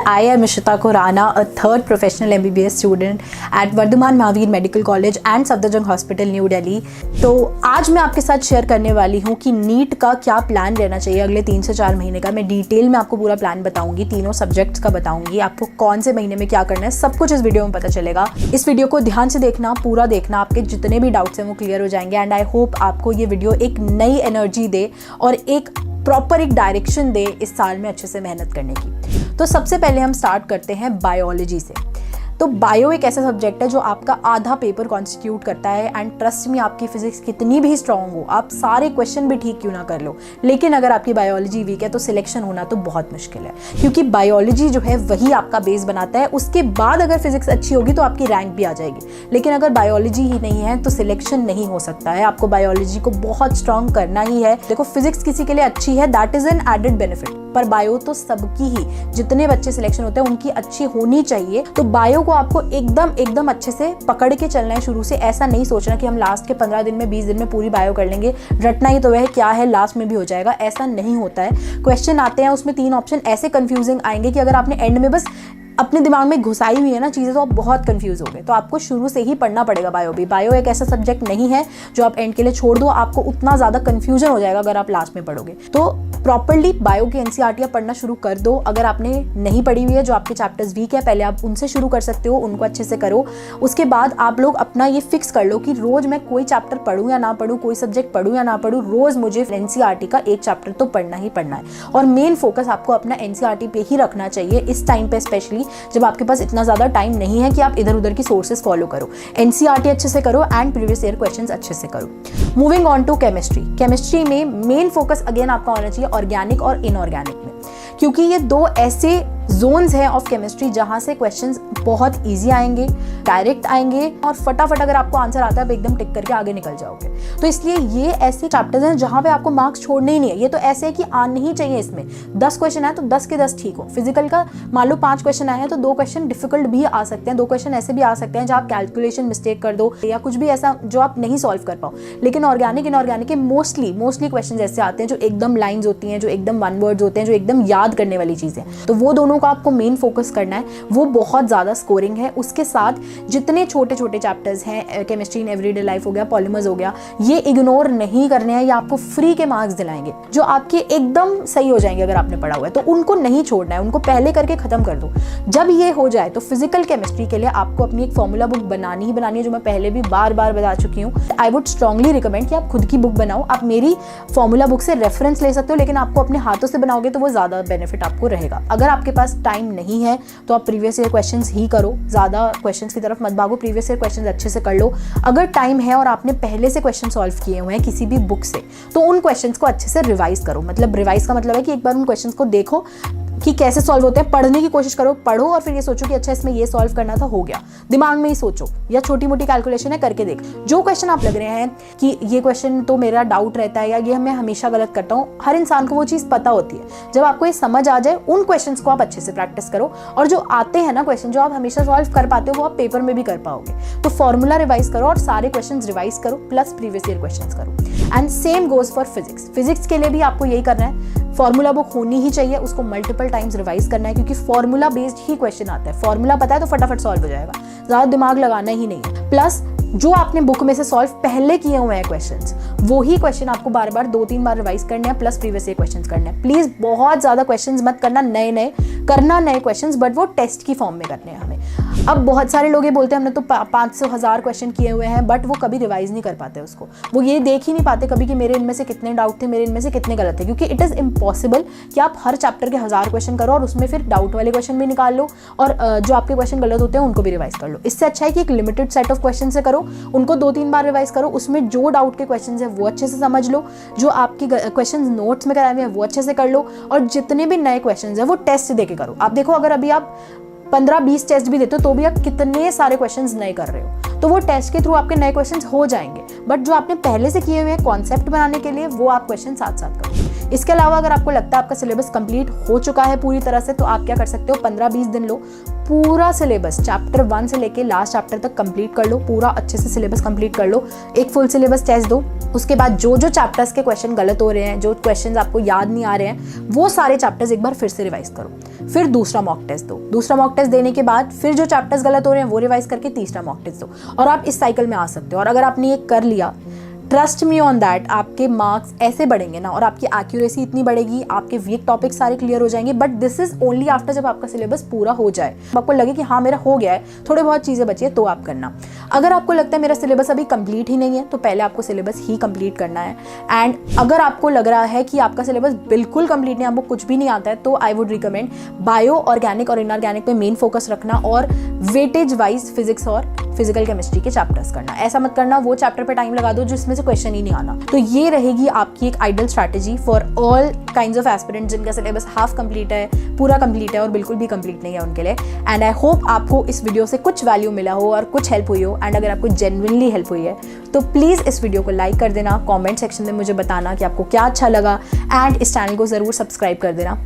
I am Ishita Khurana, a third professional MBBS student at Vardhaman Mahavir Medical College and Safdarjung Hospital, New Delhi। तो आज मैं आपके साथ share करने वाली हूँ कि नीट का क्या प्लान रहना चाहिए अगले 3 से 4 महीने का। मैं डिटेल में आपको पूरा प्लान बताऊंगी, तीनों सब्जेक्ट्स का बताऊंगी, आपको कौन से महीने में क्या करना है, सब कुछ इस वीडियो में पता चलेगा। इस वीडियो को ध्यान से देखना, पूरा देखना, आपके जितने भी डाउट्स हैं वो क्लियर हो जाएंगे। एंड आई होप आपको ये वीडियो एक नई एनर्जी दे और एक प्रॉपर एक डायरेक्शन दे इस साल में अच्छे से मेहनत करने की। तो सबसे पहले हम स्टार्ट करते हैं बायोलॉजी से। तो बायो एक ऐसा सब्जेक्ट है जो आपका आधा पेपर कॉन्स्टिट्यूट करता है। एंड ट्रस्ट में, आपकी फिजिक्स कितनी भी स्ट्रांग हो, आप सारे क्वेश्चन भी ठीक क्यों ना कर लो, लेकिन अगर आपकी बायोलॉजी वीक है तो सिलेक्शन होना तो बहुत मुश्किल है, क्योंकि बायोलॉजी जो है वही आपका बेस बनाता है। उसके बाद अगर फिजिक्स अच्छी होगी तो आपकी रैंक भी आ जाएगी, लेकिन अगर बायोलॉजी ही नहीं है तो सिलेक्शन नहीं हो सकता है। आपको बायोलॉजी को बहुत स्ट्रांग करना ही है। देखो, फिजिक्स किसी के लिए अच्छी है, that is an added benefit, पर बायो तो सबकी ही, जितने बच्चे सिलेक्शन होते हैं उनकी अच्छी होनी चाहिए। तो बायो को आपको एकदम अच्छे से पकड़ के चलना है शुरू से। ऐसा नहीं सोचना कि हम लास्ट के 15 दिन में 20 दिन में पूरी बायो कर लेंगे, रटना ही तो वह क्या है, लास्ट में भी हो जाएगा, ऐसा नहीं होता है। क्वेश्चन आते हैं, उसमें 3 ऑप्शन ऐसे कंफ्यूजिंग आएंगे कि अगर आपने एंड में बस अपने दिमाग में घुसाई हुई है ना चीज़ें, तो आप बहुत कंफ्यूज हो गए। तो आपको शुरू से ही पढ़ना पड़ेगा बायो भी। बायो एक ऐसा सब्जेक्ट नहीं है जो आप एंड के लिए छोड़ दो, आपको उतना ज़्यादा कंफ्यूजन हो जाएगा अगर आप लास्ट में पढ़ोगे। तो प्रॉपर्ली बायो की एनसीईआरटी पढ़ना शुरू कर दो। अगर आपने नहीं पढ़ी हुई है, जो आपके चैप्टर्स वीक है, पहले आप उनसे शुरू कर सकते हो, उनको अच्छे से करो। उसके बाद आप लोग अपना ये फिक्स कर लो कि रोज मैं कोई चैप्टर पढ़ूँ या ना पढ़ूँ, कोई सब्जेक्ट पढ़ूँ या ना पढ़ूँ, रोज मुझे एनसीईआरटी का एक चैप्टर तो पढ़ना ही पढ़ना है। और मेन फोकस आपको अपना एनसीईआरटी पे ही रखना चाहिए इस टाइम पे, स्पेशली जब आपके पास इतना ज़्यादा टाइम नहीं है कि आप इधर उधर की सोर्सेज फॉलो करो। एनसीईआरटी अच्छे से करो एंड प्रीवियस ईयर क्वेश्चंस अच्छे से करो। Moving on to chemistry. Chemistry में मेन फोकस अगेन आपका होना चाहिए ऑर्गेनिक और इनऑर्गेनिक में, क्योंकि ये 2 ऐसे जोन्स हैं ऑफ केमिस्ट्री जहां से क्वेश्चंस बहुत इजी आएंगे, डायरेक्ट आएंगे और फटाफट अगर आपको आंसर आता है आप एकदम टिक करके आगे निकल जाओगे। तो इसलिए ये ऐसे चैप्टर्स हैं जहां पे आपको मार्क्स छोड़ने ही नहीं है। ये तो ऐसे है कि आने ही चाहिए। इसमें 10 क्वेश्चन आए तो 10 के 10 ठीक हो। फिजिकल का मान लो 5 क्वेश्चन आए हैं तो 2 क्वेश्चन डिफिकल्ट भी आ सकते हैं, 2 क्वेश्चन ऐसे भी आ सकते हैं जहाँ आप कैलकुलेशन मिस्टेक कर दो या कुछ भी ऐसा जो आप नहीं सॉल्व कर पाओ। लेकिन ऑर्गेनिक इनऑर्गेनिक के मोस्टली क्वेश्चन ऐसे आते हैं जो एकदम लाइन्स होती हैं, जो एकदम 1 वर्ड्स होते हैं, जो एकदम याद करने वाली चीज़ें। तो वो दोनों का आपको मेन फोकस करना है, वो बहुत ज़्यादा स्कोरिंग है। उसके साथ जितने छोटे छोटे चैप्टर्स हैं, केमिस्ट्री इन एवरीडे लाइफ हो गया, पॉलीमर्स हो गया, ये इग्नोर नहीं करने हैं। ये आपको फ्री के मार्क्स दिलाएंगे जो आपके एकदम सही हो जाएंगे अगर आपने पढ़ा हुआ है। तो उनको नहीं छोड़ना है, उनको पहले करके खत्म कर दो। जब ये हो जाए तो फिजिकल केमिस्ट्री के लिए आपको अपनी एक फॉर्मूला बुक बनानी है, जो मैं पहले भी बार बता चुकी हूँ। आई वुड स्ट्रांगली रिकमेंड कि आप खुद की बुक बनाओ। आप मेरी फॉर्मूला बुक से रेफरेंस ले सकते हो, लेकिन आपको अपने हाथों से बनाओगे तो वो ज़्यादा बेनिफिट आपको रहेगा। अगर आपके पास टाइम नहीं है तो आप प्रीवियस ईयर क्वेश्चंस ही करो, ज़्यादा क्वेश्चंस की तरफ मत भागो, प्रीवियस ईयर क्वेश्चंस अच्छे से कर लो। अगर टाइम है और आपने पहले से क्वेश्चन सॉल्व किए हुए हैं किसी भी बुक से, तो उन क्वेश्चंस को अच्छे से रिवाइज करो। मतलब रिवाइज का मतलब है कि एक बार उन क्वेश्चंस को देखो कि कैसे सॉल्व होते हैं, पढ़ने की कोशिश करो, पढ़ो और फिर ये सोचो कि अच्छा इसमें ये सॉल्व करना था, हो गया। दिमाग में ही सोचो, या छोटी मोटी कैलकुलेशन है करके देख। जो क्वेश्चन आप लग रहे हैं कि ये क्वेश्चन तो मेरा डाउट रहता है या ये मैं हमेशा गलत करता हूँ, हर इंसान को वो चीज़ पता होती है। जब आपको ये समझ आ जाए, उन क्वेश्चंस को आप अच्छे से प्रैक्टिस करो। और जो आते हैं ना क्वेश्चन जो आप हमेशा सॉल्व कर पाते हो, वो आप पेपर में भी कर पाओगे। तो फॉर्मूला रिवाइज करो और सारे क्वेश्चन रिवाइज करो, प्लस प्रीवियस ईयर क्वेश्चन करो। And same goes for physics. Physics के लिए भी आपको यही करना है। फॉर्मूला बुक होनी ही चाहिए, उसको मल्टीपल टाइम्स रिवाइज करना है, क्योंकि फॉर्मूला बेस्ड ही क्वेश्चन आता है। फॉर्मूला पता है तो फटाफट सॉल्व हो जाएगा, ज़्यादा दिमाग लगाना ही नहीं है। प्लस जो आपने बुक में से सॉल्व पहले किए हुए हैं क्वेश्चंस, वो ही क्वेश्चन आपको बार 2-3 बार रिवाइज करने हैं, प्लस प्रीवियस ईयर क्वेश्चंस करने हैं। प्लीज बहुत ज्यादा क्वेश्चंस मत करना, नए क्वेश्चंस, बट वो टेस्ट की फॉर्म में करने हैं हमें। अब बहुत सारे लोग ये बोलते हैं हमने तो 500,000 क्वेश्चन किए हुए हैं, बट वो कभी रिवाइज नहीं कर पाते उसको। वो ये देख ही नहीं पाते कभी कि मेरे इनमें से कितने डाउट थे, मेरे इनमें से कितने गलत थे, क्योंकि इट इज़ इम्पॉसिबल कि आप हर चैप्टर के 1000 क्वेश्चन करो और उसमें फिर डाउट वाले क्वेश्चन भी निकाल लो और जो आपके क्वेश्चन गलत होते हैं उनको भी रिवाइज कर लो। इससे अच्छा है कि एक लिमिटेड सेट ऑफ क्वेश्चन से करो, उनको 2-3 बार रिवाइज करो, उसमें जो डाउट के क्वेश्चन है वो अच्छे से समझ लो, जो आपके क्वेश्चन नोट्स में कराए हुए हैं वो अच्छे से कर लो, और जितने भी नए क्वेश्चन है वो टेस्ट दे के करो। आप देखो, अगर अभी आप 15-20 टेस्ट भी देते हो तो भी आप कितने सारे क्वेश्चंस नए कर रहे हो, तो वो टेस्ट के थ्रू आपके नए क्वेश्चंस हो जाएंगे। बट जो आपने पहले से किए हुए हैं कॉन्सेप्ट बनाने के लिए, वो आप क्वेश्चन साथ साथ करो। इसके अलावा अगर आपको लगता है आपका सिलेबस कंप्लीट हो चुका है पूरी तरह से, तो आप क्या कर सकते हो, 15-20 दिन लो, पूरा सिलेबस चैप्टर 1 से लेके लास्ट चैप्टर तक कंप्लीट कर लो, पूरा अच्छे से सिलेबस कंप्लीट कर लो, एक फुल सिलेबस टेस्ट दो। उसके बाद जो जो चैप्टर्स के क्वेश्चन गलत हो रहे हैं, जो क्वेश्चंस आपको याद नहीं आ रहे हैं, वो सारे चैप्टर्स एक बार फिर से रिवाइज करो। फिर दूसरा मॉक टेस्ट दो, दूसरा मॉक टेस्ट देने के बाद फिर जो चैप्टर्स गलत हो रहे हैं वो रिवाइज करके तीसरा मॉक टेस्ट दो, और आप इस साइकिल में आ सकते हो। और अगर आपने ये कर लिया, ट्रस्ट मी ऑन दैट, आपके मार्क्स ऐसे बढ़ेंगे ना, और आपकी एक्यूरेसी इतनी बढ़ेगी, आपके वीक टॉपिक सारे क्लियर हो जाएंगे। But this is only after जब आपका सिलेबस पूरा हो जाए, आपको लगे कि हाँ मेरा हो गया है, थोड़े बहुत चीज़ें बची है, तो आप करना। अगर आपको लगता है मेरा सिलेबस अभी कंप्लीट ही नहीं है, तो पहले आपको सिलेबस ही कंप्लीट करना है। एंड अगर आपको लग रहा है कि आपका सिलेबस बिल्कुल कंप्लीट नहीं, आपको कुछ भी नहीं आता है, तो I would recommend bio, organic और इनऑर्गेनिक पे मेन फोकस रखना, और वेटेज वाइज फिजिक्स और फिजिकल केमिस्ट्री के चैप्टर्स करना। ऐसा मत करना वो चैप्टर पे टाइम लगा दो जिसमें से क्वेश्चन ही नहीं आना। तो ये रहेगी आपकी एक ideal strategy for all kinds of aspirants जिनका सिलेबस हाफ कंप्लीट है, पूरा कंप्लीट है और बिल्कुल भी कंप्लीट नहीं है उनके लिए। एंड आई होप आपको इस वीडियो से कुछ वैल्यू मिला हो और कुछ हेल्प हुई हो। एंड अगर आपको जेन्युइनली हेल्प हुई है तो प्लीज़ इस वीडियो को लाइक कर देना, कॉमेंट सेक्शन में मुझे बताना कि आपको क्या अच्छा लगा, एंड इस चैनल को ज़रूर सब्सक्राइब कर देना।